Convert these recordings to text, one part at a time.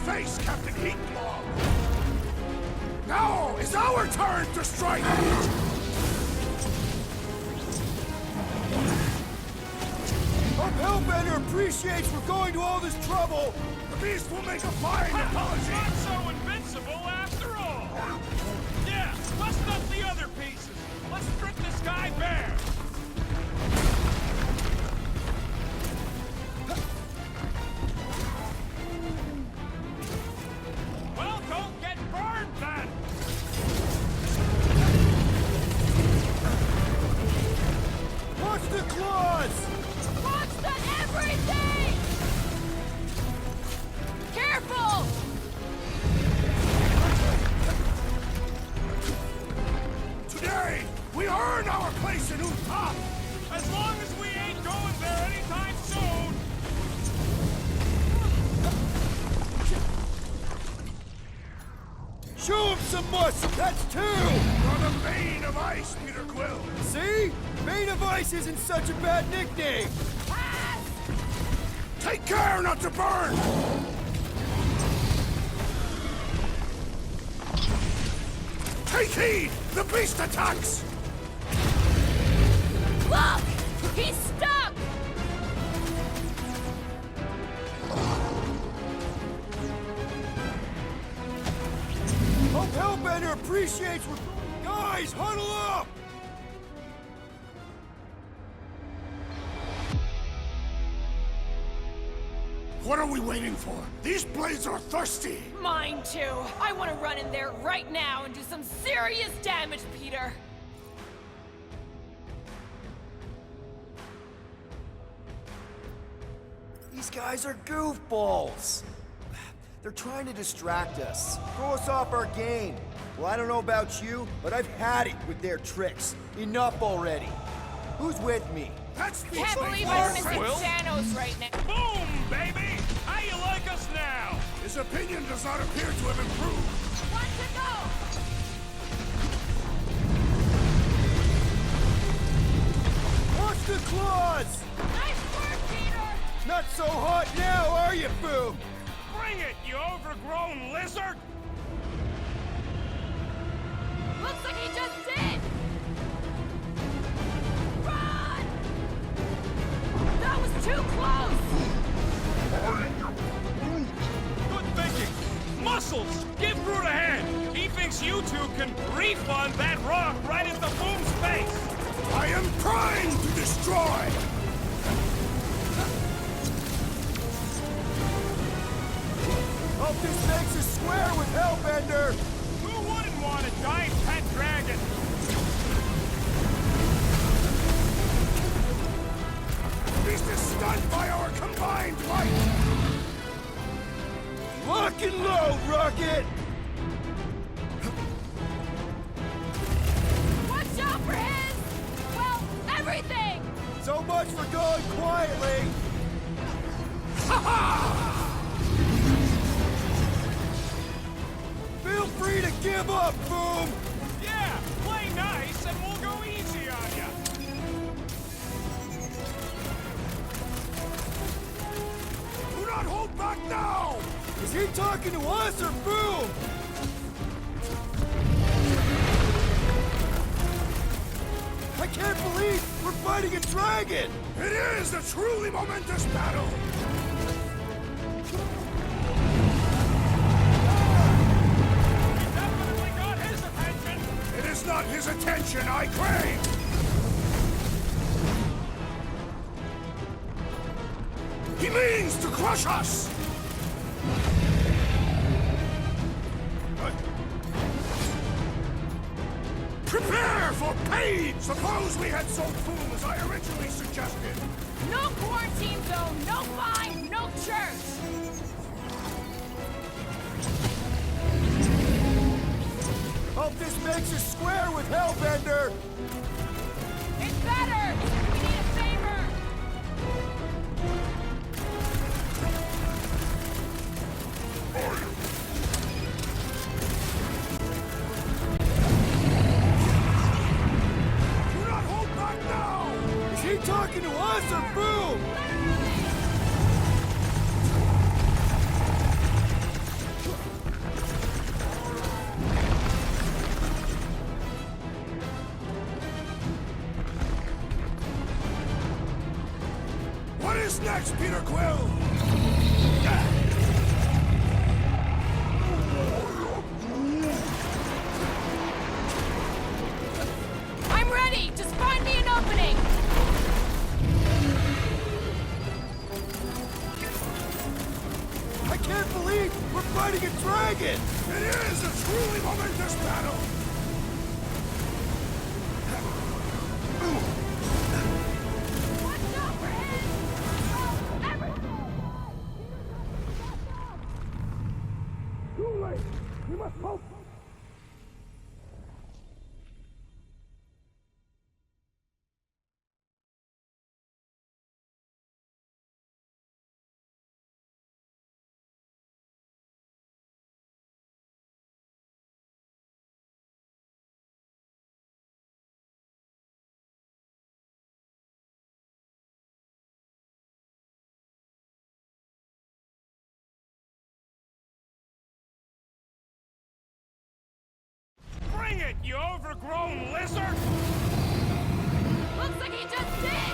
face, Captain Heatblob! Now is our turn to strike! Hope Hellbender appreciates we're going to all this trouble! The beast will make a fine apology! Not so invincible after all! Yeah, bust up the other pieces! Let's strip this guy bare! Well, don't get burned then! Watch the claws! Watch the everything! Careful! Today, we earn our place in Utah! As long as we ain't going there anytime soon! Show him some muscle! That's two! You're the Bane of Ice, Peter Quill! See? Bane of Ice isn't such a bad nickname! Pass! Take care not to burn! Take heed! The beast attacks! Look! He's stuck! Hope Hellbender appreciates we're... Guys, huddle up! What are we waiting for? These blades are thirsty! Mine too. I want to run in there right now and do some serious damage, Peter. These guys are goofballs! They're trying to distract us, throw us off our game. Well, I don't know about you, but I've had it with their tricks. Enough already. Who's with me? That's the Can't trade believe for I'm our missing friend. Thanos right now. Boom, baby! How you like us now? His opinion does not appear to have improved. Want to go? Watch the claws! Nice work, Peter! Not so hot now, are you, Boom? Bring it, you overgrown lizard! Looks like he just did! Run! That was too close! Good thinking! Muscles! Give Groot a hand! He thinks you two can refund that rock right into Boom's face! I am trying to destroy! Hope this makes us square with Hellbender! Who wouldn't want a giant pet dragon? The beast is stunned by our combined might! Lock and load, Rocket! Watch out for his... well, everything! So much for going quietly! Ha ha! Feel free to give up, Boom! Yeah, play nice and we'll go easy on ya! Do not hold back now! Is he talking to us or Boom? I can't believe we're fighting a dragon! It is a truly momentous battle! We definitely got his attention! It is not his attention I crave! He means to crush us! Prepare for pain! Suppose we had sold Boom as I originally suggested. No quarantine zone, no fine, no church! Hope this makes us square with Hellbender! It's better! We need a favor! Do not hold back now! Is he talking to us or Boom? is next, Peter Quill? I'm ready! Just find me an opening! I can't believe we're fighting a dragon! It is a truly momentous battle! Watch out for him! Oh, everything! Too late! We must hope! Bring it, you overgrown lizard! Looks like he just did!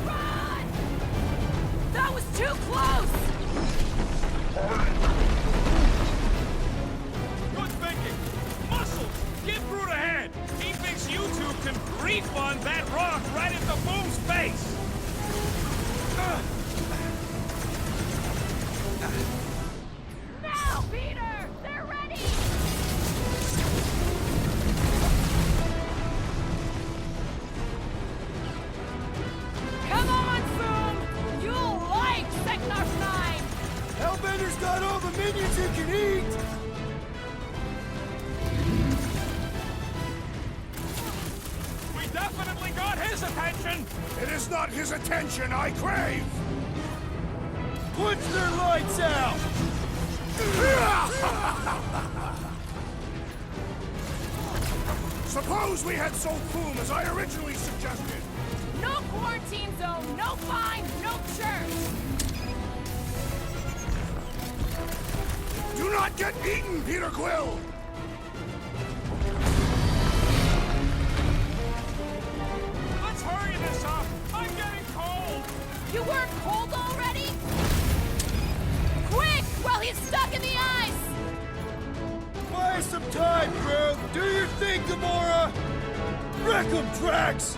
Run! That was too close! Good thinking! Muscles! Give Groot a hand! He thinks you two can refund that rock right into Boom's face! Now, Peter! They're ready! Come on, Boom! You'll like Sector 9! Hellbender's got all the minions he can eat! We definitely got his attention! It is not his attention I crave! Punch their lights out! Suppose we had sold Boom as I originally suggested! No quarantine zone, no fine, no church! Do not get eaten, Peter Quill! Let's hurry this up! I'm getting cold! You weren't cold already? Quick, while he's stuck in the ice! Buy some time, bro! Do your thing, Gamora! Wreck 'em, Drax!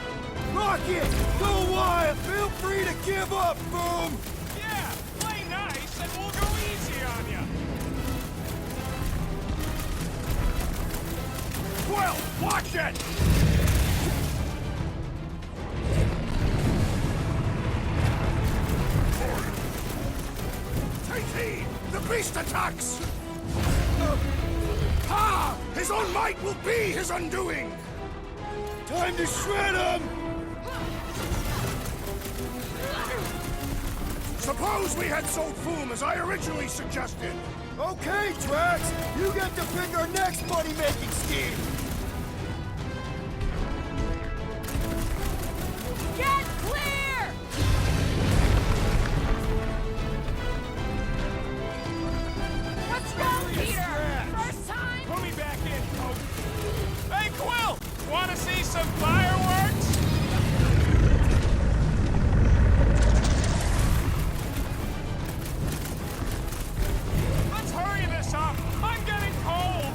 Rocket! Go wild! Feel free to give up, Boom! Yeah, play nice and we'll go easy on you! Quill, watch it! Take heed! The beast attacks! Ha! His own might will be his undoing! Time to shred 'em! Suppose we had sold Boom as I originally suggested! Okay, Drax! You get to pick our next money-making scheme! Get clear! What's wrong, Peter? First time? Put me back in, coach! Hey, Quill! Wanna see some fireworks? Let's hurry this up! I'm getting cold!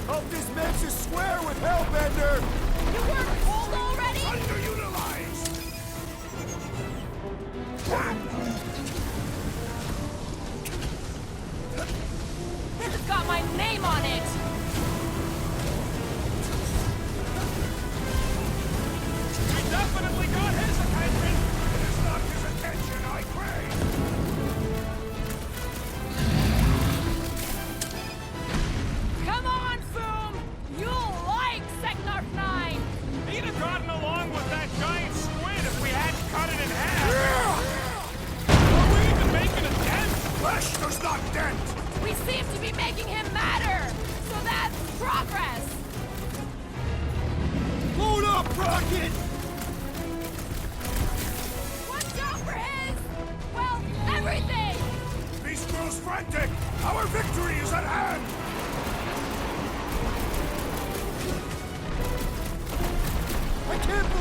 Hope this makes you swear with Hellbender! You weren't cold already? Underutilized! This has got my name on it! We definitely got his attention! It is not his attention I crave! Come on, Boom! You'll like Sector 9! He'd have gotten along with that giant squid if we hadn't cut it in half! Are we even making a dent? Flesh does not dent! We seem to be making him matter! So that's progress! Load up, Rocket! Watch out for his... well, everything! Beast grows frantic! Our victory is at hand!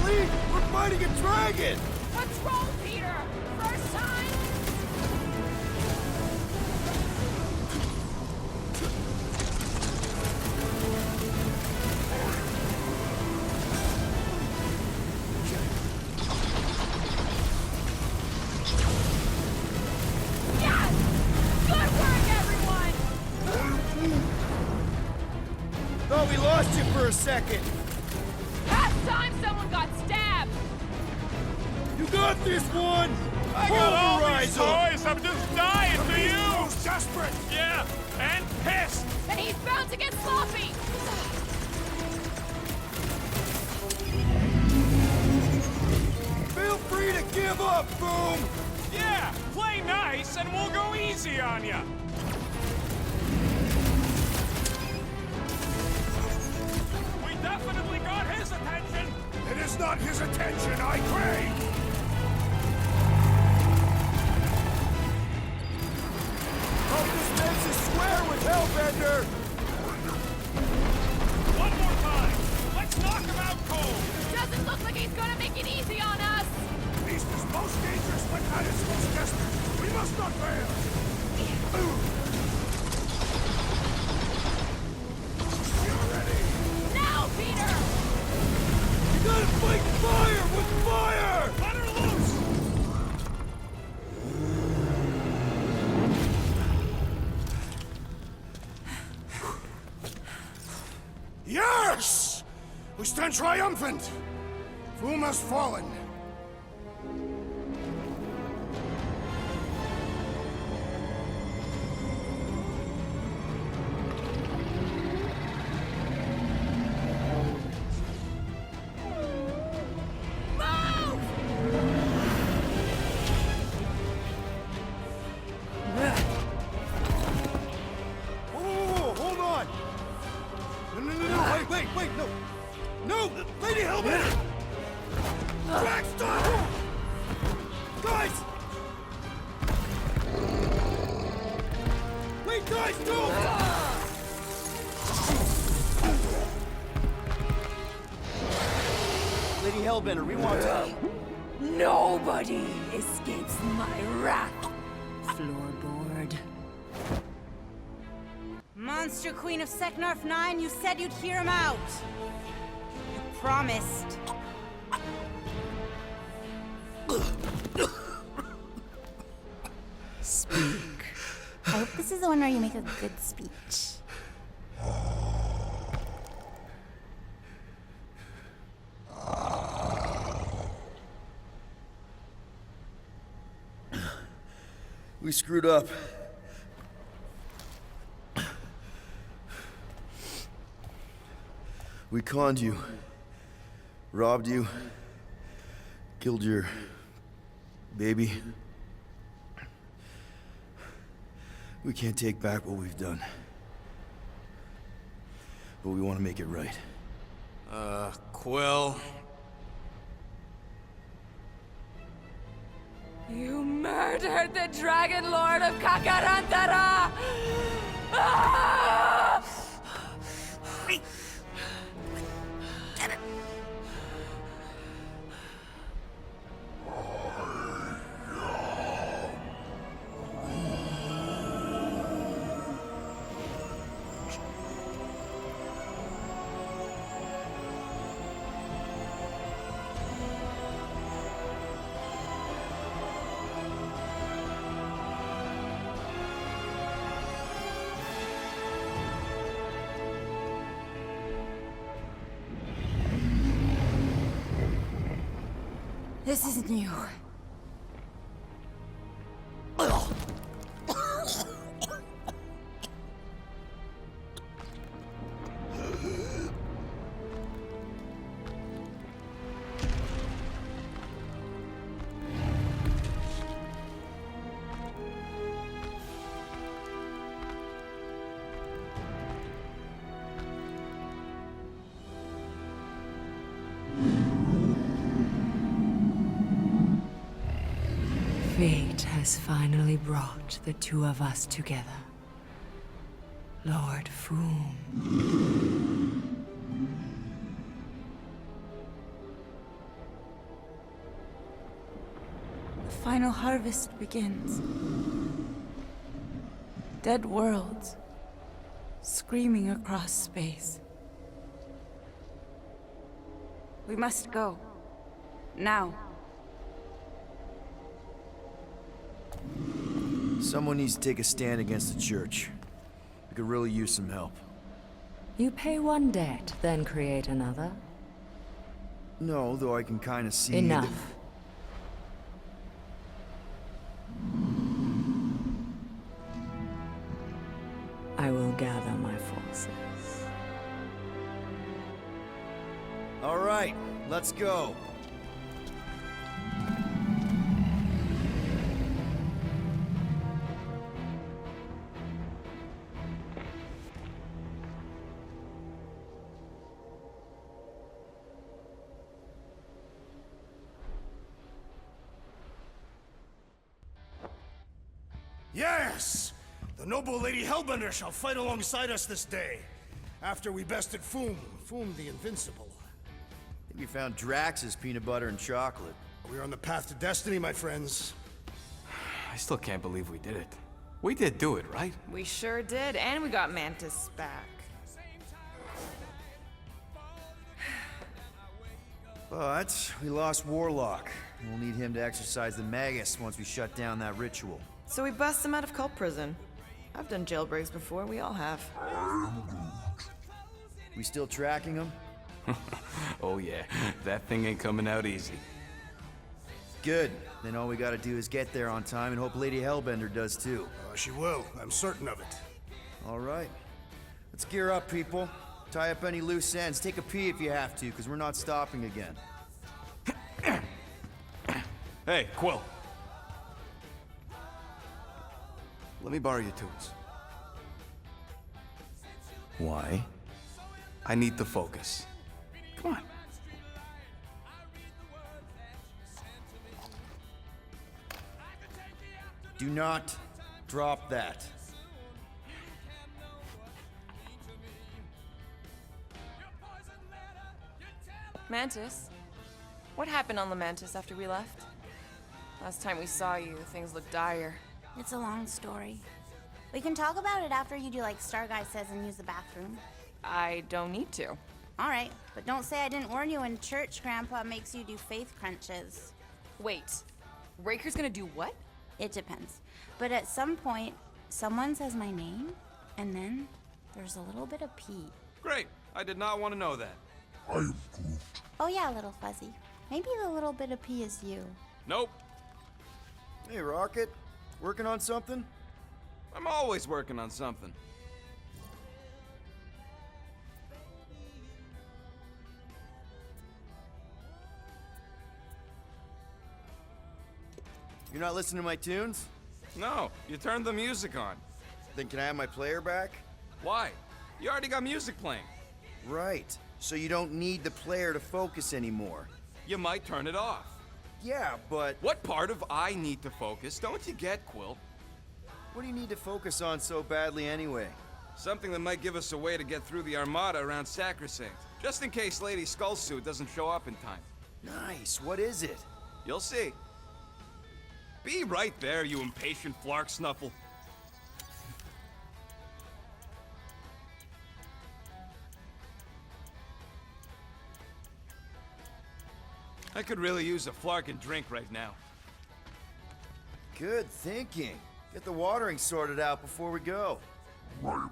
Really? We're fighting a dragon! What's wrong, Peter? First time? Yes! Good work, everyone! Thought we lost you for a second. Last time someone got stabbed! You got this one! I got all these Pulverizer! toys. I'm just dying for you. Who's desperate? Yeah, and pissed. And he's bound to get sloppy! Feel free to give up, Boom! Yeah, play nice and we'll go easy on ya. We definitely got his attention. It is not his attention I crave! Hope this makes us square with Hellbender! One more time. Let's knock him out cold. Doesn't look like he's gonna make it easy on us! Beast is most dangerous when at its most desperate. We must not fail! We are ready! Now, Peter! You gotta fight fire with fire! Let her loose. Yes! We stand triumphant! Foom has fallen. Whoa, hold on! No, wait, no! No! Lady Hellbender! Jack, stop! Guys! Wait, guys, don't! Lady Hellbender, we want to... Nobody escapes my wrath. Floorboard. Monster Queen of Seknarf 9, you said you'd hear him out. You promised. Speak. I hope this is the one where you make a good speech. We screwed up. We conned you, robbed you, killed your baby. We can't take back what we've done. But we want to make it right. Quill. You murdered the Dragon Lord of Kakarantara! Ah! This isn't you. Fate has finally brought the two of us together. Lord Foom. final harvest begins. Dead worlds screaming across space. We must go. Now. Someone needs to take a stand against the church. We could really use some help. You pay one debt, then create another. No, though I can kind of see... Enough. I will gather my forces. All right, let's go. Yes! The noble Lady Hellbender shall fight alongside us this day. After we bested Foom the Invincible. I think we found Drax's peanut butter and chocolate. We're on the path to destiny, my friends. I still can't believe we did it. We did do it, right? We sure did, and we got Mantis back. But we lost Warlock. We'll need him to exercise the Magus once we shut down that ritual. So we bust him out of cult prison. I've done jailbreaks before, we all have. We still tracking him? Oh yeah, that thing ain't coming out easy. Good. Then all we gotta do is get there on time and hope Lady Hellbender does too. She will. I'm certain of it. All right. Let's gear up, people. Tie up any loose ends. Take a pee if you have to, because we're not stopping again. Hey, Quill. Let me borrow your tools. Why? I need to focus. Come on. Do not drop that. Mantis? What happened on the Mantis after we left? Last time we saw you, things looked dire. It's a long story. We can talk about it after you do like Star Guy says and use the bathroom. I don't need to. All right, but don't say I didn't warn you in church Grandpa makes you do faith crunches. Wait, Raker's gonna do what? It depends. But at some point, someone says my name, and then there's a little bit of pee. Great. I did not want to know that. Oh yeah, little fuzzy. Maybe the little bit of pee is you. Nope. Hey, Rocket. Working on something? I'm always working on something. You're not listening to my tunes? No, you turned the music on. Then can I have my player back? Why? You already got music playing. Right. So you don't need the player to focus anymore. You might turn it off. Yeah, but... What part of I need to focus don't you get, Quill? What do you need to focus on so badly anyway? Something that might give us a way to get through the Armada around Sacrosanct. Just in case Lady Skullsuit doesn't show up in time. Nice. What is it? You'll see. Be right there, you impatient flark snuffle. I could really use a flarkin' drink right now. Good thinking. Get the watering sorted out before we go. I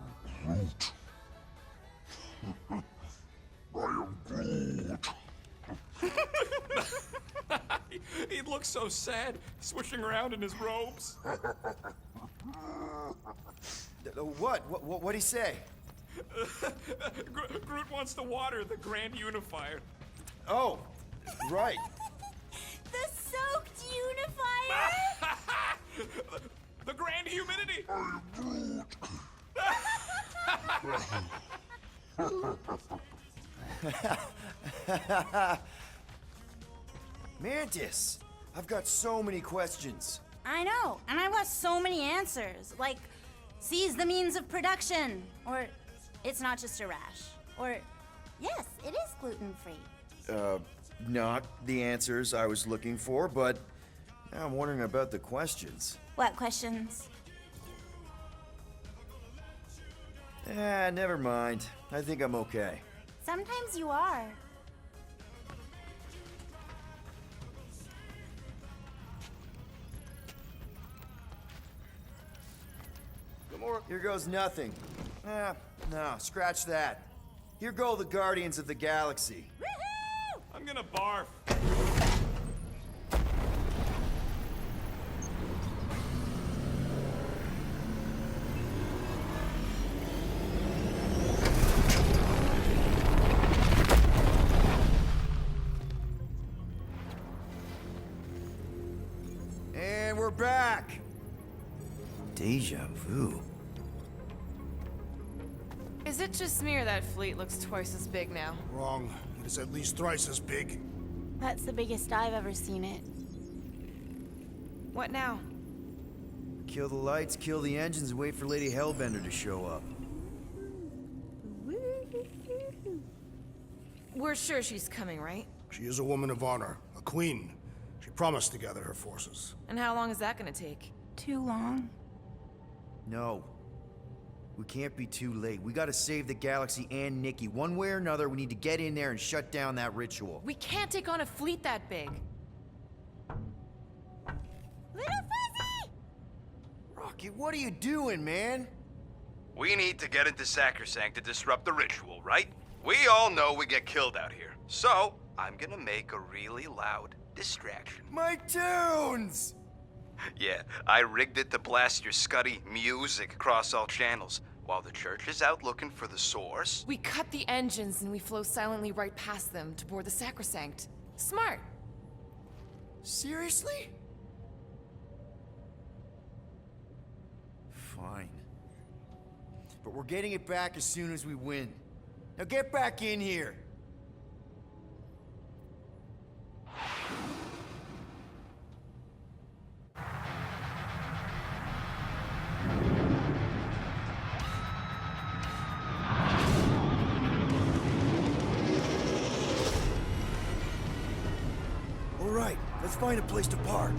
am Groot. He looks so sad, swishing around in his robes. What'd he say? Groot wants to water the Grand Unifier. Oh, right. The soaked unifier! The Grand Humidity! Mantis, I've got so many questions. I know, and I want so many answers. Like, seize the means of production. Or, it's not just a rash. Or, yes, it is gluten-free. Not the answers I was looking for, but Now I'm wondering about the questions. What questions? Never mind. I think I'm okay. Sometimes you are. Here goes nothing. No, scratch that. Here go the Guardians of the Galaxy. Woohoo! I'm gonna barf. And we're back. Deja vu. Is it just me or that fleet looks twice as big now? Wrong. It is at least thrice as big. That's the biggest I've ever seen it. What now? Kill the lights, kill the engines, and wait for Lady Hellbender to show up. We're sure she's coming, right? She is a woman of honor, a queen. She promised to gather her forces. And how long is that gonna take? Too long. No. We can't be too late. We gotta save the galaxy and Nikki. One way or another, we need to get in there and shut down that ritual. We can't take on a fleet that big. Little Fuzzy! Rocky, what are you doing, man? We need to get into Sacrosanct to disrupt the ritual, right? We all know we get killed out here. So, I'm gonna make a really loud distraction. My tunes! Yeah, I rigged it to blast your scuddy music across all channels, while the church is out looking for the source. We cut the engines and we flow silently right past them to board the Sacrosanct. Smart. Seriously? Fine. But we're getting it back as soon as we win. Now get back in here! Alright, let's find a place to park.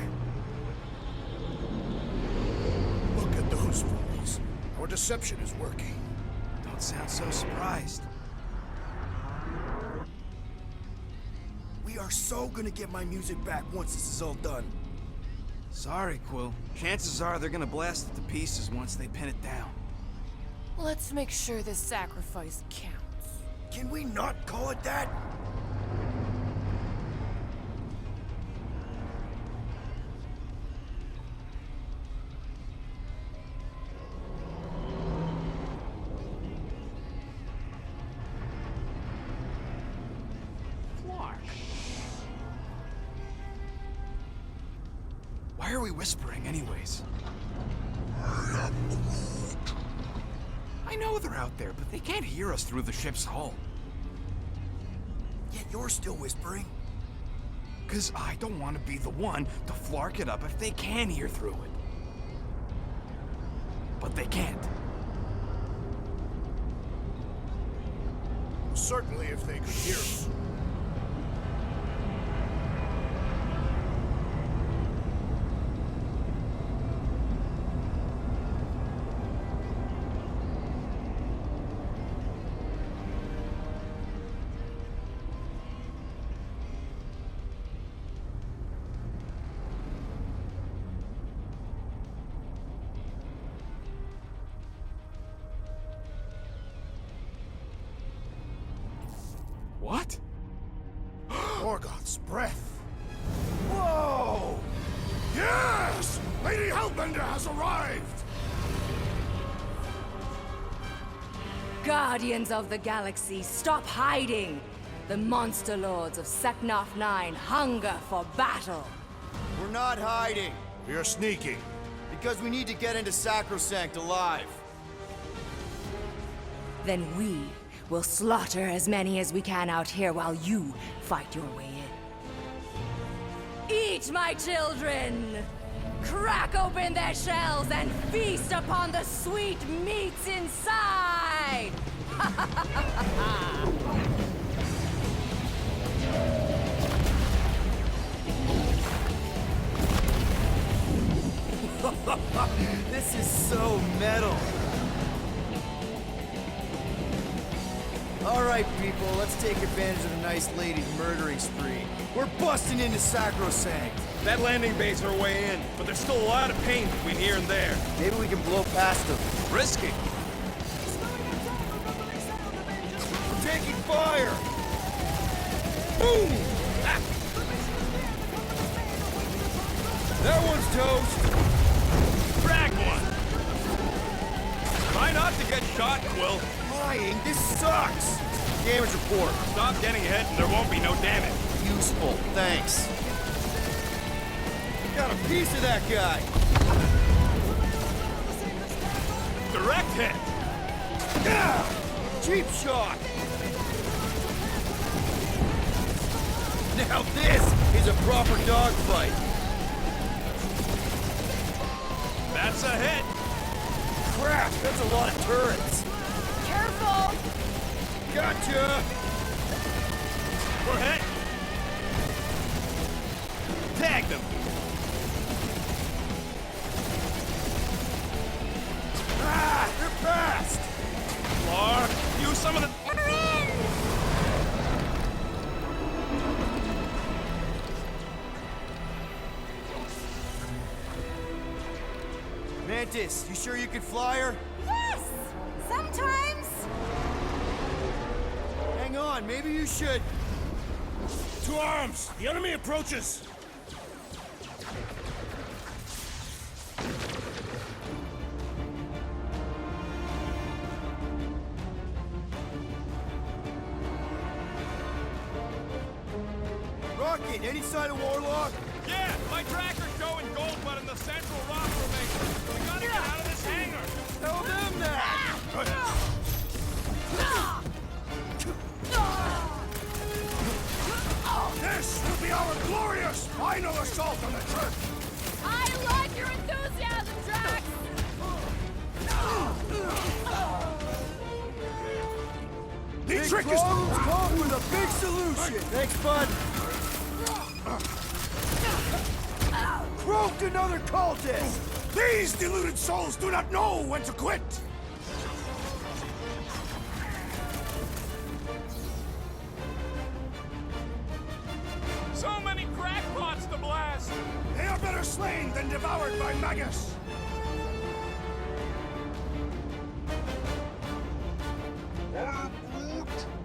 Look at those fools. Our deception is working. Don't sound so surprised. We are so gonna get my music back once this is all done. Sorry, Quill. Chances are they're gonna blast it to pieces once they pin it down. Let's make sure this sacrifice counts. Can we not call it that? Why are we whispering anyways? I know they're out there, but they can't hear us through the ship's hull. Yet you're still whispering. 'Cause I don't want to be the one to flark it up if they can hear through it. But they can't. Certainly if they could hear us. What? Morgoth's breath. Whoa! Yes! Lady Hellbender has arrived! Guardians of the Galaxy, stop hiding! The monster lords of Seknarf 9 hunger for battle! We're not hiding, We are sneaking. because we need to get into Sacrosanct alive. Then we will slaughter as many as we can out here while you fight your way in. Eat, my children! Crack open their shells and feast upon the sweet meats inside! right, people, let's take advantage of the nice lady's murdering spree. We're busting into Sacrosanct. That landing bay's our way in, but there's still a lot of pain between here and there. Maybe we can blow past them. Risky. We're taking fire! Boom! Ah. That one's toast! Drag one! Try not to get shot, Quill. Lying, this sucks! Damage report. Stop getting hit and there won't be no damage. Useful, thanks. Got a piece of that guy. Direct hit. Yeah! Cheap shot. Now this is a proper dogfight. That's a hit. Crap, that's a lot of turrets. Careful! Gotcha! We're hit. Tag them. Ah, they're past! Lar, use some of the... Mantis, you sure you could fly her? Yes! Sometimes! Hang on, maybe you should. To arms! The enemy approaches! Rocket, any sign of Warlock? Yeah, my tracker's showing gold, but in the central rock formation. We gotta get out of this hangar. Tell them that! This will be our glorious final assault on the church! I like your enthusiasm, Drax! The Big trick is... problems come with a big solution! Thanks, bud! Croaked another cultist! These deluded souls do not know when to quit! So many crackpots to blast. They are better slain than devoured by Magus!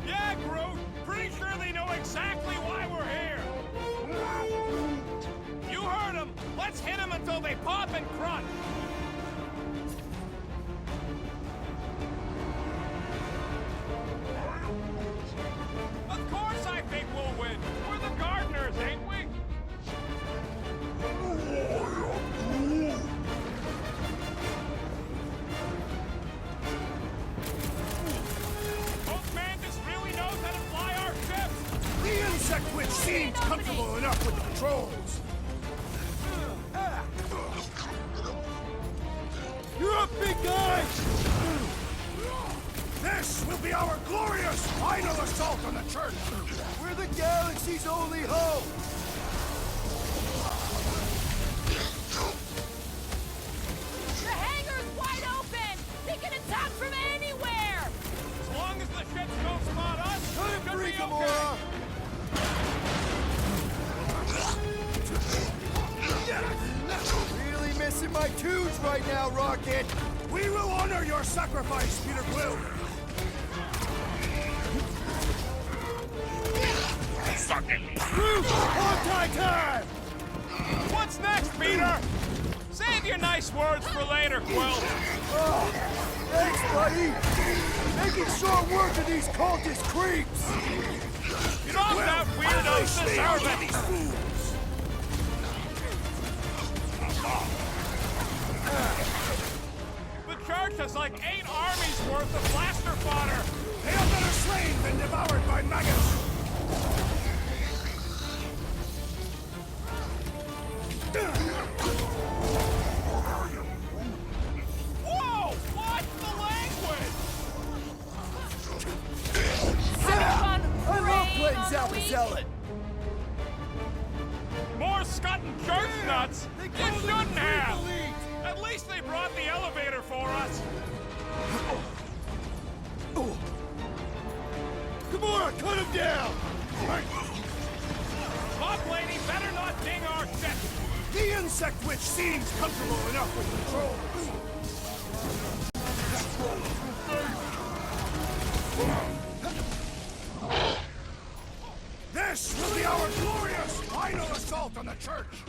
Yeah, Groot. Pretty sure they know exactly why we're here. You heard them. Let's hit them until they pop and crunch. Of course I think we'll win. We're the gardeners, ain't we? Hope Mantis really knows how to fly our ships. The insect witch seems comfortable enough with the controls. You're up, big guy! This will be our glorious final assault on the church! We're the galaxy's only hope! The hangar's wide open! They can attack from anywhere! As long as the ships don't spot us, Cut it it, should be okay. Gamora! Really missing my tunes right now, Rocket! We will honor your sacrifice, Peter Quill! Groot! Anti-time! What's next, Peter? Save your nice words for later, Quill. Oh, thanks, buddy! Making short work of these cultist creeps! Drop that weirdos deserve it. These fools! The church has like 8 armies worth of blaster fodder. They are better slain than devoured by Magus! Whoa! What's the language? I love playing Zappa Zealot! More scut and church nuts? They You call them shouldn't the have. elite. At least they brought the elevator for us. Gamora, cut him down! Bob lady better not ding our ship! The insect witch seems comfortable enough with control. This will be our glorious final assault on the church!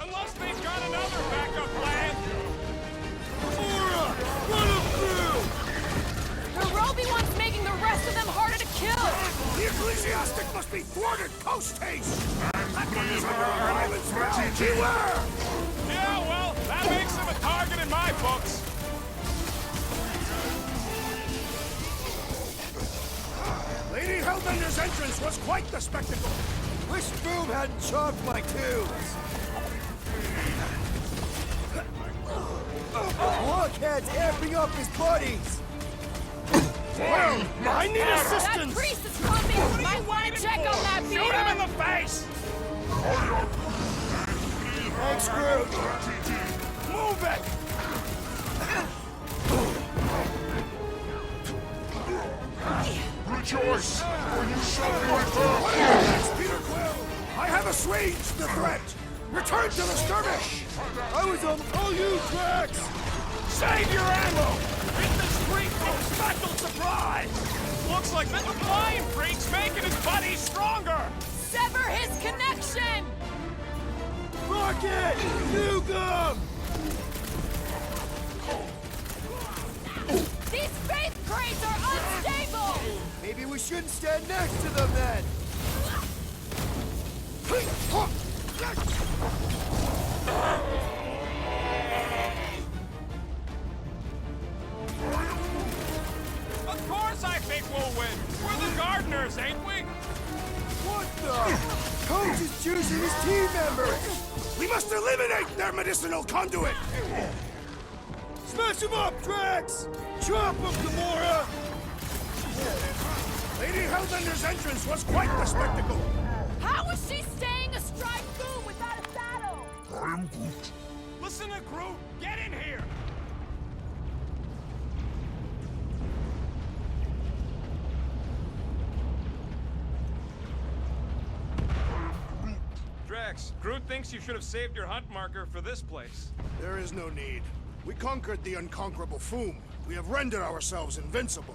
Unless they've got another backup plan! Gamora! Run him through! Nairobi wants making the rest of them harder to kill! The ecclesiastic must be thwarted post-haste! That one is under our island spell! Beware! Yeah, well, that makes him a target in my books. Lady Hellbender's entrance was quite the spectacle! Wish Boom hadn't chopped my tubes! Blockhead's amping up his buddies! Well, I need That assistance! priest is coming! Might want to check on that Shoot him in beater! the face! Thanks, Groot! Move it! Rejoice, for you shall be returned! Yes, Peter Quill! I have assuaged the threat! Return to the skirmish! I was on all you tracks! Save your ammo! It's the street from special surprise! Looks like that flying freak's making his buddies stronger! Sever his connection! Rocket! Nuke him! These faith crates are unstable! Maybe we shouldn't stand next to them then! Of course I think we'll win! We're the gardeners, ain't we? What the? Coach is choosing his team members! We must eliminate their medicinal conduit! Smash him up, Drax! Chop him, Gamora! Lady Hellbender's entrance was quite the spectacle! How is she staying astride Boom without a saddle? I am Groot. Listen to Groot! Get in here! Drax, Groot thinks you should have saved your hunt marker for this place. There is no need. We conquered the unconquerable Foom. We have rendered ourselves invincible.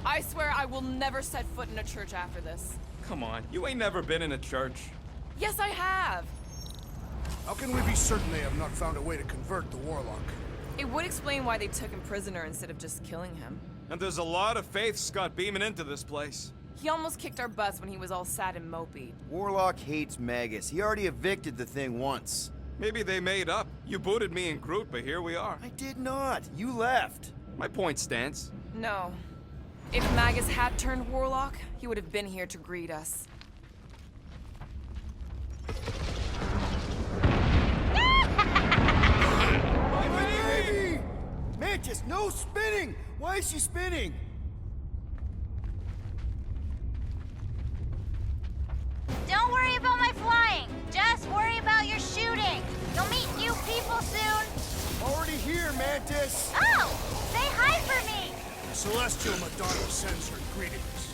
I swear I will never set foot in a church after this. Come on, you ain't never been in a church. Yes, I have. How can we be certain they have not found a way to convert the Warlock? It would explain why they took him prisoner instead of just killing him. And there's a lot of faith Scott beaming into this place. He almost kicked our butts when he was all sad and mopey. Warlock hates Magus. He already evicted the thing once. Maybe they made up. You booted me and Groot, but here we are. I did not. You left. My point stands. No. If Magus had turned Warlock, he would have been here to greet us. Baby! Mantis, no spinning! Why is she spinning? Don't worry about my flying. Just worry about your shooting. You'll meet new people soon. Already here, Mantis. Oh! Say hi for me! The Celestial Madonna sends her greetings.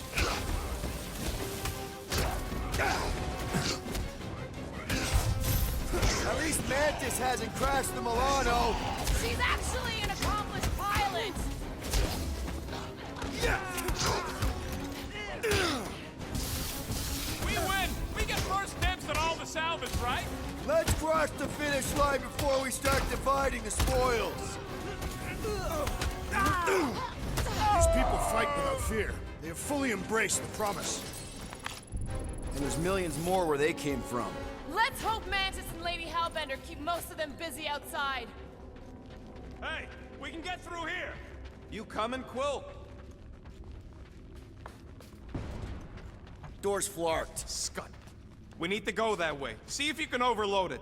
At least Mantis hasn't crashed the Milano. She's actually an accomplished pilot! We win! We get first dibs on all the salvage, right? Let's cross the finish line before we start dividing the spoils. These people fight without fear. They have fully embraced the promise. And there's millions more where they came from. Let's hope Mantis and Lady Hellbender keep most of them busy outside. Hey, we can get through here. You coming, Quill? Door's flarked. Scott, we need to go that way. See if you can overload it.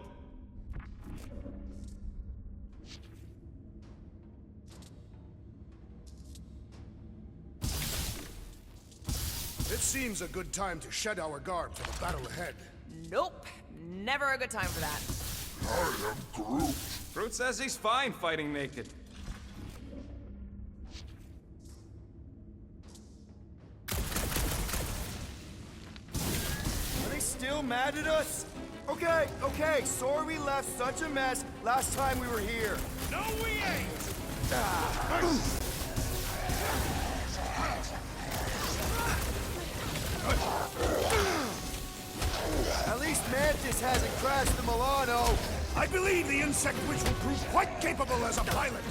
It seems a good time to shed our garb for the battle ahead. Nope. Never a good time for that. I am Groot. Groot says he's fine fighting naked. Are they still mad at us? Okay, sorry we left such a mess last time we were here. No, we ain't! At least Mantis hasn't crashed the Milano. I believe the insect witch will prove quite capable as a pilot.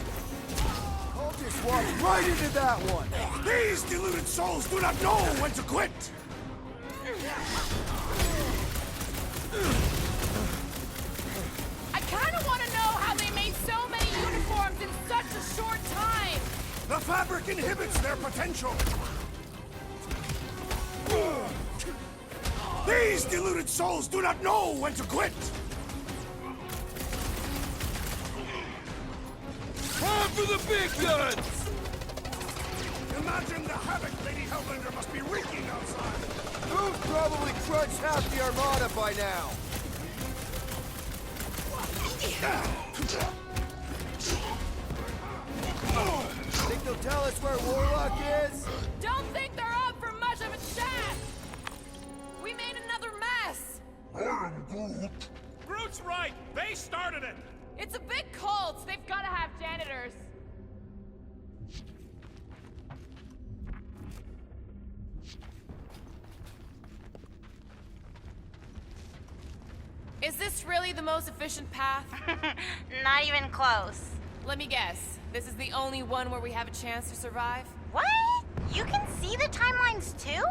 I'll just walk right into that one. These deluded souls do not know when to quit. I kind of want to know how they made so many uniforms in such a short time. The fabric inhibits their potential. These deluded souls do not know when to quit. Time for the big guns! Imagine the havoc Lady Hellbender must be wreaking outside. Who's probably crunched half the Armada by now? Think they'll tell us where Warlock is? Don't think they're up for much of a chat. We made another mess. I am Groot. Groot's right! They started it! It's a big cult. They've got to have janitors. Is this really the most efficient path? Not even close. Let me guess. This is the only one where we have a chance to survive? What? You can see the timelines too?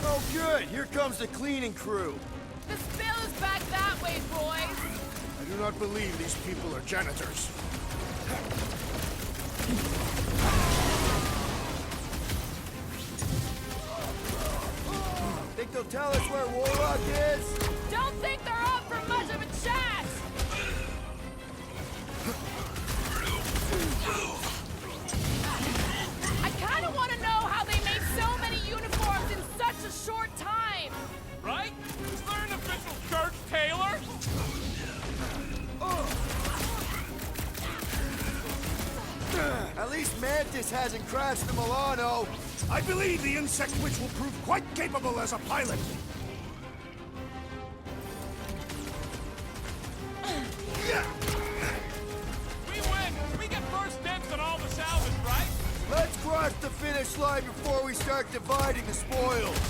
Oh good, here comes the cleaning crew. The spill is back that way, boys. I do not believe these people are janitors. Think they'll tell us where Warlock is? Don't think they're up for much of a chat. I kind of want to know how they made so many uniforms in such a short time. Right? Is there an official church tailor? At least Mantis hasn't crashed the Milano. I believe the insect witch will prove quite capable as a pilot. We win! We get first dibs on all the salvage, right? Let's cross the finish line before we start dividing the spoils.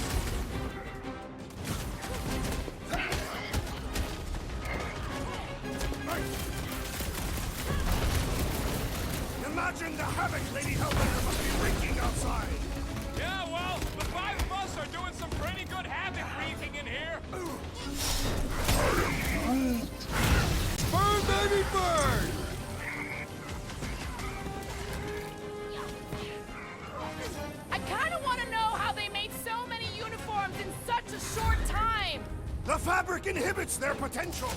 Imagine the havoc Lady Hellbender must be wreaking outside. Yeah, well, the five of us are doing some pretty good havoc wreaking in here. Burn, baby, burn! I kind of want to know how they made so many uniforms in such a short time. The fabric inhibits their potential.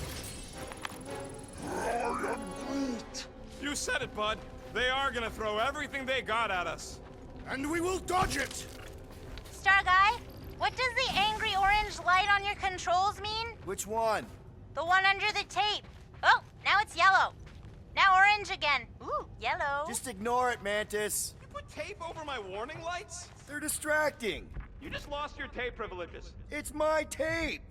I am Groot. You said it, bud. They are gonna throw everything they got at us. And we will dodge it. Star Guy, what does the angry orange light on your controls mean? Which one? The one under the tape. Oh, now it's yellow. Now orange again. Ooh, yellow. Just ignore it, Mantis. You put tape over my warning lights? They're distracting. You just lost your tape privileges. It's my tape.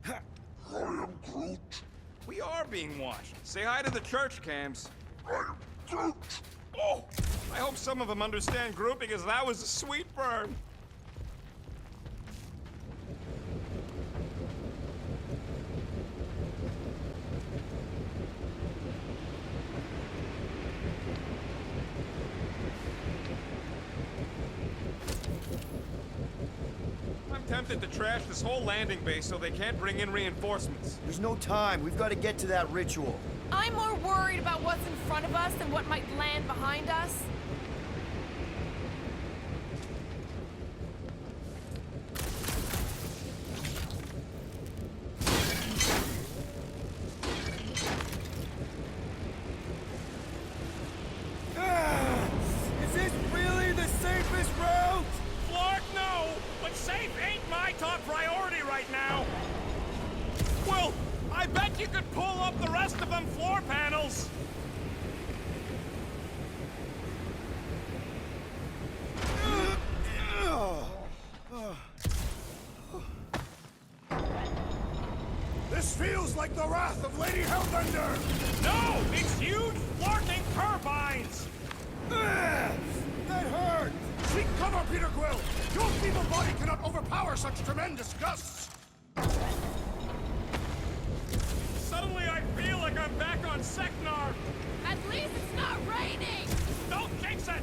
I am Groot. We are being watched. Say hi to the church cams. I am Groot. Oh! I hope some of them understand Groot because that was a sweet burn. I'm tempted to trash this whole landing base so they can't bring in reinforcements. There's no time. We've got to get to that ritual. I'm more worried about what's in front of us than what might land behind us. Is this really the safest route? Flark, no! But safe ain't my top priority right now! Well, I bet you could pull up the rest of them floor panels! This feels like the wrath of Lady Hellbender! No! It's huge, flarking turbines! That hurt! Seek cover, Peter Quill! Your feeble body cannot overpower such tremendous gusts! Suddenly I feel like I'm back on Seknar! At least it's not raining! Don't jinx it!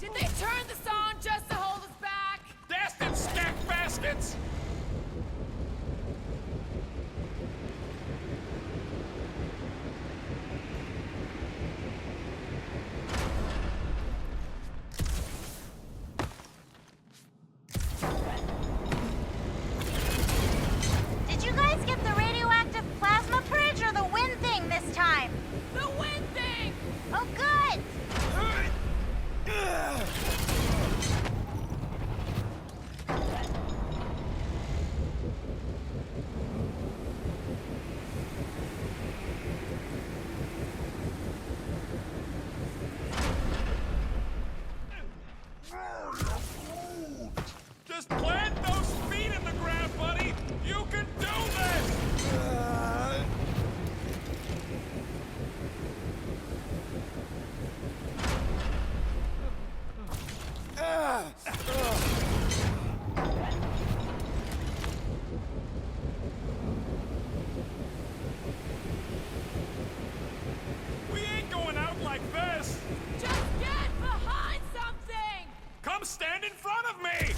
Did they turn this on just to hold us back? Dasted stack baskets! Did you guys get the radioactive plasma bridge or the wind thing this time? The wind thing! Oh, good! Just plant those feet in the ground, buddy! You can do this! We ain't going out like this! Just get behind something! Come stand in front of me!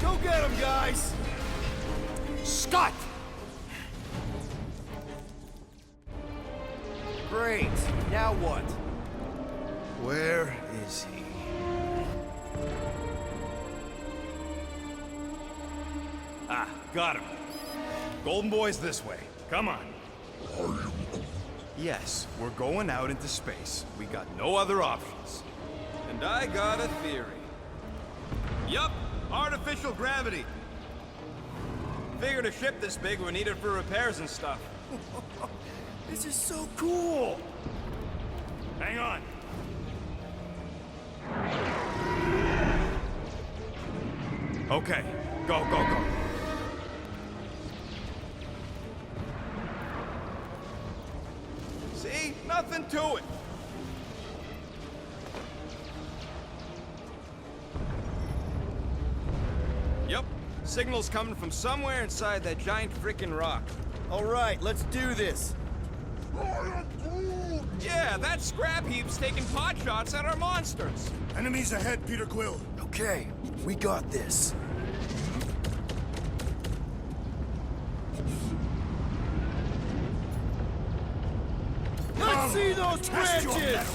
Go get him, guys! Scott! Great. Now what? Where is he? Ah, got him. Golden Boy's this way. Come on. Yes, we're going out into space. We got no other options. And I got a theory. Yup, artificial gravity. Figured a ship this big would need it for repairs and stuff. This is so cool! Hang on. Okay, go, go, go. See? Nothing to it. Yep, signal's coming from somewhere inside that giant frickin' rock. All right, let's do this. Yeah, that scrap heap's taking pot shots at our monsters. Enemies ahead, Peter Quill. Okay, we got this. Let's see those Test your branches! mettle.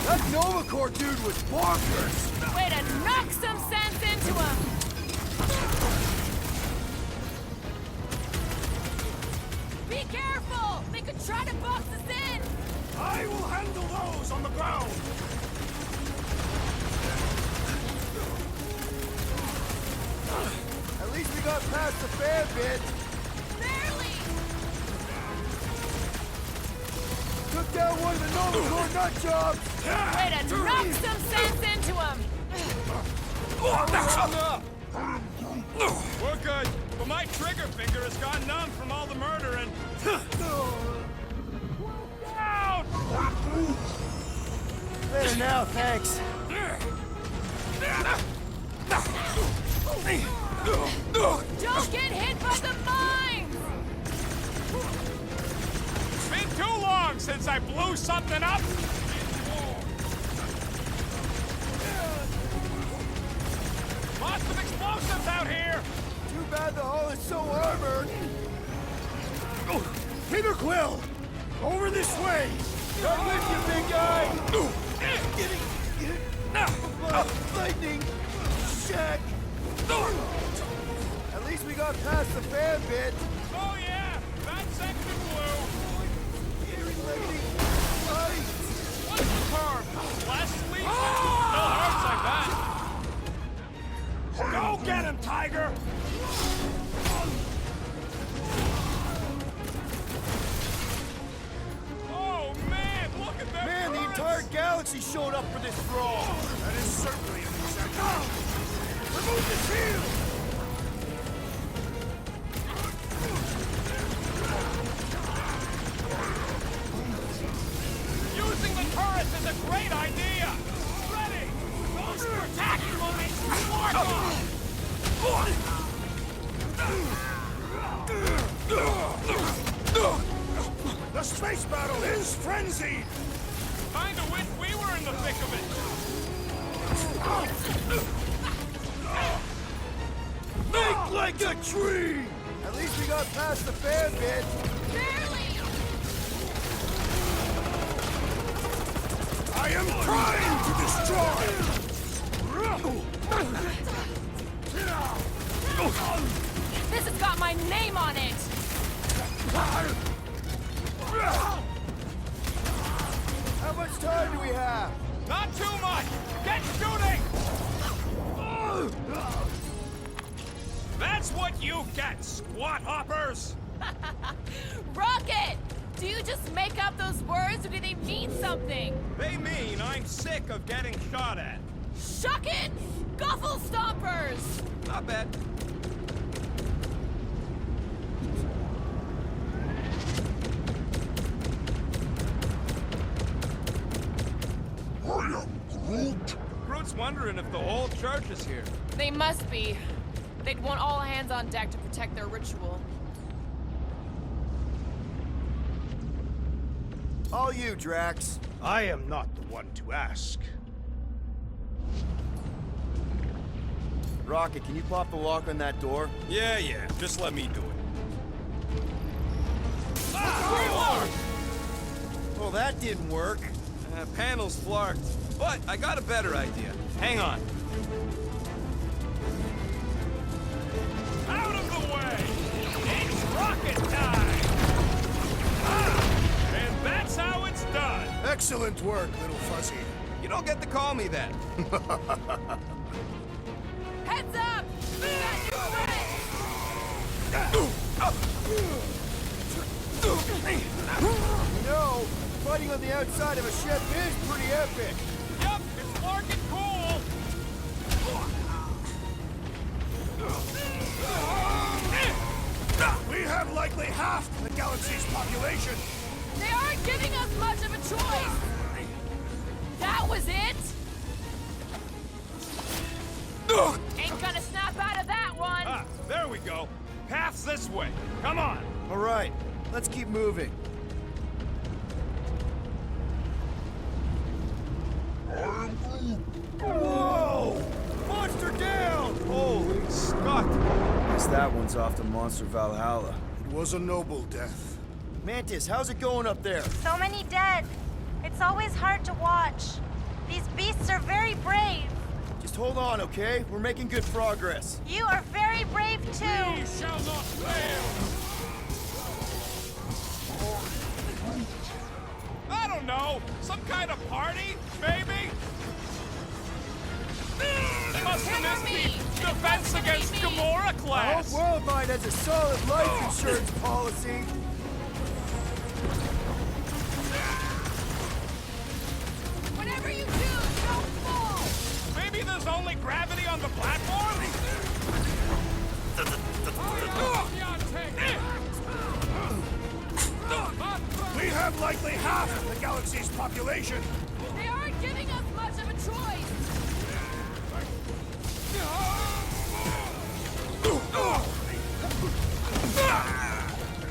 That Nova Corps dude was bonkers! Way to knock some sense into him! Be careful! They could try to box us in! I will handle those on the ground. least we got past the fair bit. Barely! Took down one of the Novacore nut jobs. Way to knock some sense into him! We're good, but my trigger finger has gone numb from all the murdering. Out! Better now, thanks. Don't get hit by the mines! It's been too long since I blew something up. Lots of explosives out here. Too bad the hull is so armored. Peter Quill! Over this way! Right with you, big guy. Lightning. Shaq. At least we got past the fair bit. Oh yeah, that section blew. Lightning. Light. What's the term? Less sweet? Still hurts like that. Go get him, Tiger! Oh man, look at that! Man, the entire galaxy showed up for this brawl. That is certainly an exaggeration. Remove the shield! Using the turrets is a great idea! Ready! Those are attacking mines! Mark off! The space battle is frenzied! Kinda wish we were in the thick of it! Think like a tree! At least we got past the fair bit. Barely! I am trying to destroy! This has got my name on it! How much time do we have? Not too much! Get shooting! That's what you get, squat hoppers! Rocket! Do you just make up those words or do they mean something? They mean I'm sick of getting shot at. Shuck it! Guffle stompers! Not bad. I am Groot. Groot's wondering if the whole church is here. They must be. They'd want all hands on deck to protect their ritual. All you, Drax. I am not the one to ask. Rocket, can you pop the lock on that door? Yeah, just let me do it. Well, that didn't work. Panel's flarked, but I got a better idea. Hang on. Out of the way! It's rocket time! And that's how it's done! Excellent work, little fuzzy. You don't get to call me that. Heads up! You know, fighting on the outside of a ship is pretty epic. Yup, it's working cool! We have likely half the galaxy's population. They aren't giving us much of a choice! That was it? Ain't gonna snap out of that one! Ah, there we go. Path's this way. Come on. All right, let's keep moving. I am Groot. Whoa! Monster down! Holy Scott. Guess that one's off to Monster Valhalla. It was a noble death. Mantis, how's it going up there? So many dead. It's always hard to watch. These beasts are very brave. Just hold on, okay? We're making good progress. You are very brave too. We shall not fail. I don't know. Some kind of party, maybe? They must have missed the defense against Gamora. a class! Worldwide has a solid life insurance policy. Whatever you do, don't fall! Maybe there's only gravity on the platform? We have likely half of the galaxy's population. They aren't giving us much of a choice!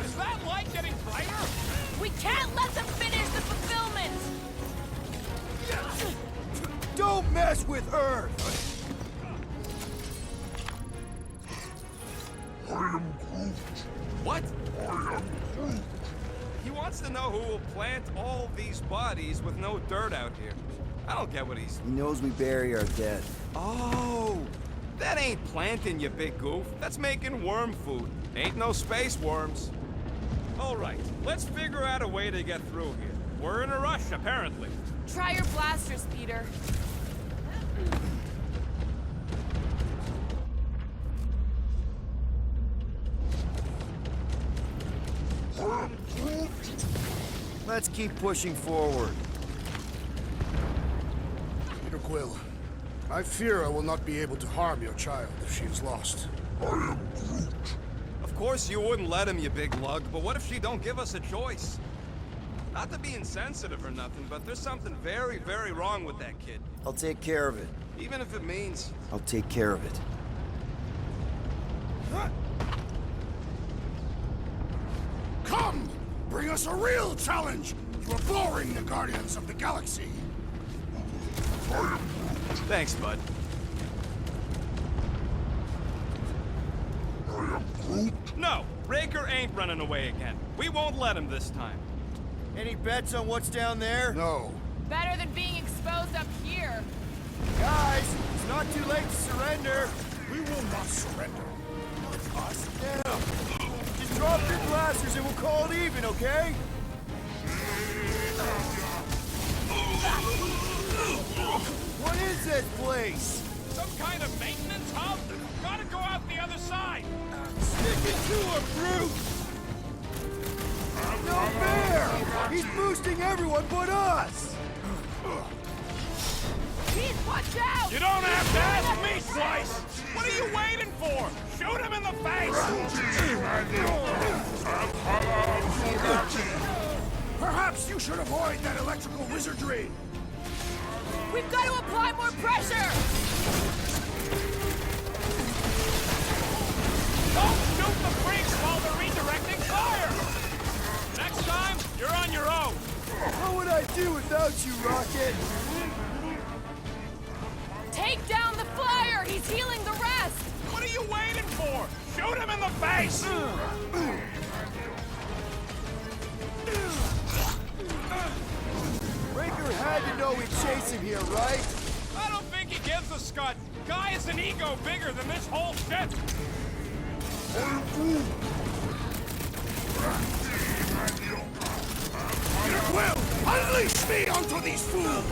Is that light getting brighter? We can't let them finish the fulfillment! Don't mess with Earth! I am Groot. What? I am Groot. He wants to know who will plant all these bodies with no dirt out here. I don't get what he's... He knows we bury our dead. Oh! That ain't planting, you big goof. That's making worm food. Ain't no space worms. All right, let's figure out a way to get through here. We're in a rush, apparently. Try your blasters, Peter. I am Groot. Let's keep pushing forward. Peter Quill, I fear I will not be able to harm your child if she is lost. I am Groot. Of course you wouldn't let him, you big lug, but what if she don't give us a choice? Not to be insensitive or nothing, but there's something very, very wrong with that kid. I'll take care of it. Even if it means... I'll take care of it. Come! Bring us a real challenge! You are boring the Guardians of the Galaxy! Thanks, bud. I am Groot. No, Raker ain't running away again. We won't let him this time. Any bets on what's down there? No. Better than being exposed up here. Guys, it's not too late to surrender. We will not surrender. Us now. Just drop your blasters and we'll call it even, okay? What is this place? Some kind of maintenance hub? Gotta go out the other side! Stick it to him, Brute! No fair! He's boosting everyone but us! Pete, watch out! You don't have to ask me twice! What are you waiting for? Shoot him in the face! Perhaps you should avoid that electrical wizardry! We've got to apply more pressure! Don't shoot the freaks while they're redirecting fire! Next time, you're on your own! What would I do without you, Rocket? Take down the flyer! He's healing the rest! What are you waiting for? Shoot him in the face! Raker had to know we'd chase him here, right? I don't think he gives a scut. Guy has an ego bigger than this whole ship. Peter Quill, unleash me onto these fools!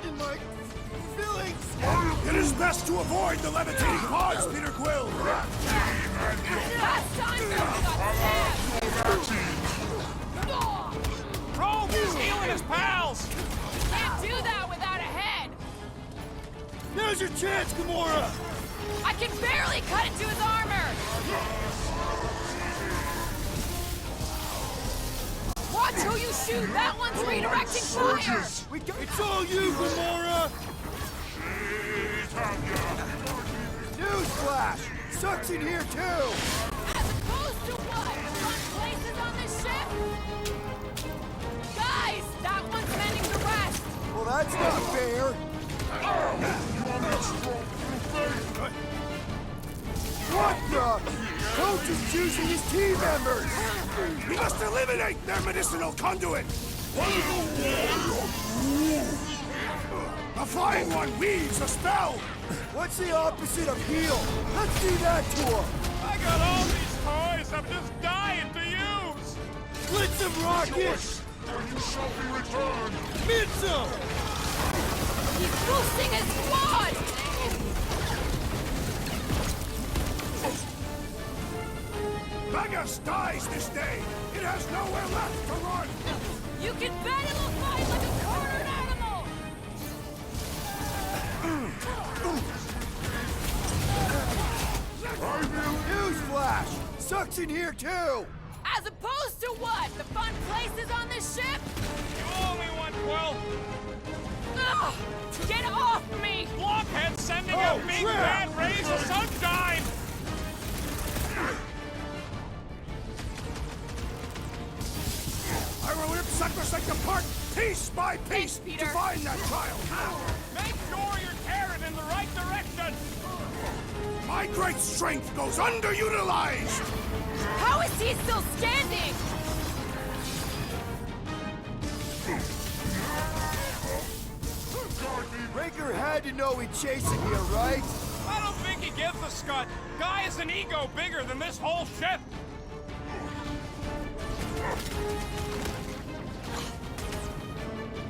In my feelings! It is best to avoid the levitating pods, Peter Quill! Last time something got stabbed! Rogue is healing his pals. Can't do that without a head! Now's your chance, Gamora! I can barely cut into his armor! Watch who you shoot! That one's redirecting fire! It's all you, Gamora! Newsflash! Sucks in here, too! As opposed to what? Fun places on this ship? Guys! That one's mending the rest! Well, that's not fair! What the? Coach is choosing his team members! We must eliminate their medicinal conduit! The flying one weaves a spell! What's the opposite of heal? Let's do that to him! I got all these toys I'm just dying to use. Blitz him, Rocket! You shall be returned. Mince him! He's boosting his squad! Magus dies this day! It has nowhere left to run! You can bet it'll fight like a cornered animal! Newsflash! Sucks in here too! As opposed to what? The fun places on this ship? You owe me one, Quill. Ugh! Get off me! Blockhead sending Oh, out big crap! bad rays of sunshine! I will rip Sacrosanct apart piece by piece Thanks, to Peter. find that child! Make sure you're tearing in the right direction! My great strength goes underutilized! How is he still standing? Raker had to know we'd chase him here, right? I don't think he gives a scut. Guy has an ego bigger than this whole ship.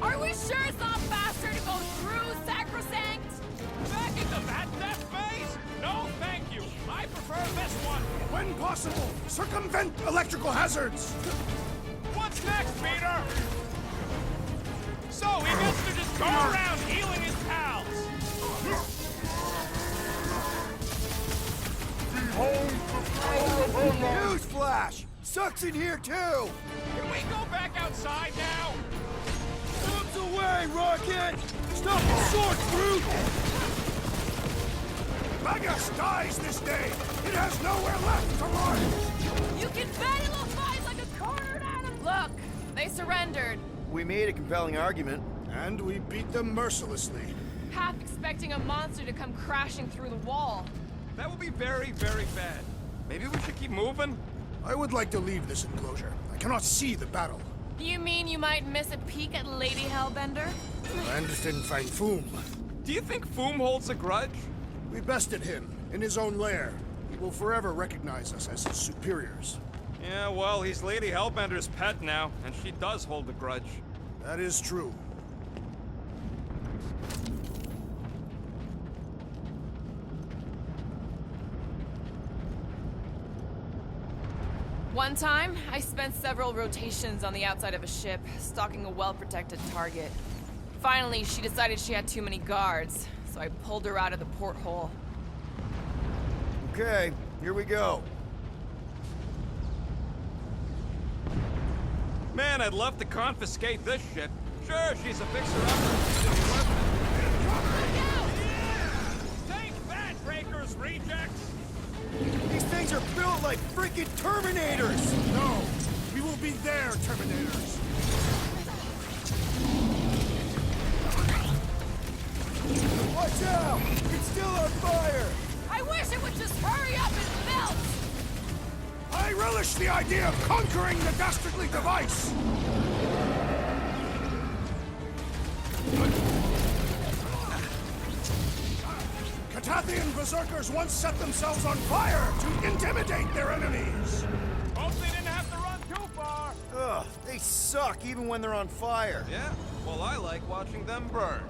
Are we sure it's not faster to go through Sacrosanct? Back into that death phase? No, thank you. I prefer this one. When possible, circumvent electrical hazards! What's next, Peter? So he gets to just go around healing his pals. Behold the power of Allah! Newsflash! Sucks in here too! Can we go back outside now? Bombs away, Rocket! Stop the sword, brute! Magus dies this day! It has nowhere left to run! You can bet it'll fight like a cornered animal! Look, they surrendered. We made a compelling argument. And we beat them mercilessly. Half expecting a monster to come crashing through the wall. That would be very, very bad. Maybe we should keep moving? I would like to leave this enclosure. I cannot see the battle. You mean you might miss a peek at Lady Hellbender? And didn't find Foom. Do you think Foom holds a grudge? We bested him in his own lair. He will forever recognize us as his superiors. Yeah, well, he's Lady Hellbender's pet now, and she does hold a grudge. That is true. One time, I spent several rotations on the outside of a ship, stalking a well-protected target. Finally, she decided she had too many guards, so I pulled her out of the porthole. Okay, here we go. Man, I'd love to confiscate this shit. Sure, she's a fixer-upper. Take that, Breakers rejects! These things are built like freaking Terminators! No, we will be their Terminators. Watch out! It's still on fire! I wish it would just hurry up and melt! I relish the idea of conquering the dastardly device! Catathian berserkers once set themselves on fire to intimidate their enemies! Hope they didn't have to run too far. Ugh, they suck even when they're on fire. Yeah, well, I like watching them burn.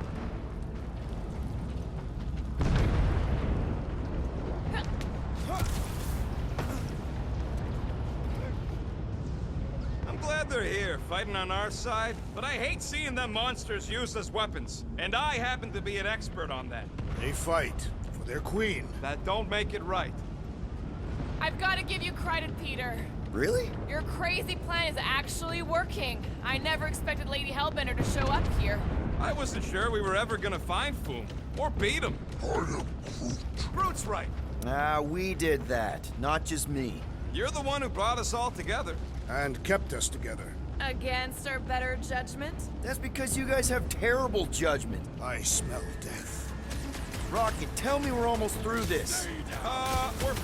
I'm glad they're here, fighting on our side, but I hate seeing them monsters used as weapons, and I happen to be an expert on that. They fight for their queen. That don't make it right. I've got to give you credit, Peter. Really? Your crazy plan is actually working. I never expected Lady Hellbender to show up here. I wasn't sure we were ever gonna find Foom, or beat him. I am Groot. Groot's right. We did that, not just me. You're the one who brought us all together. And kept us together. Against our better judgment? That's because you guys have terrible judgment. I smell death. Rocket, tell me we're almost through this. We're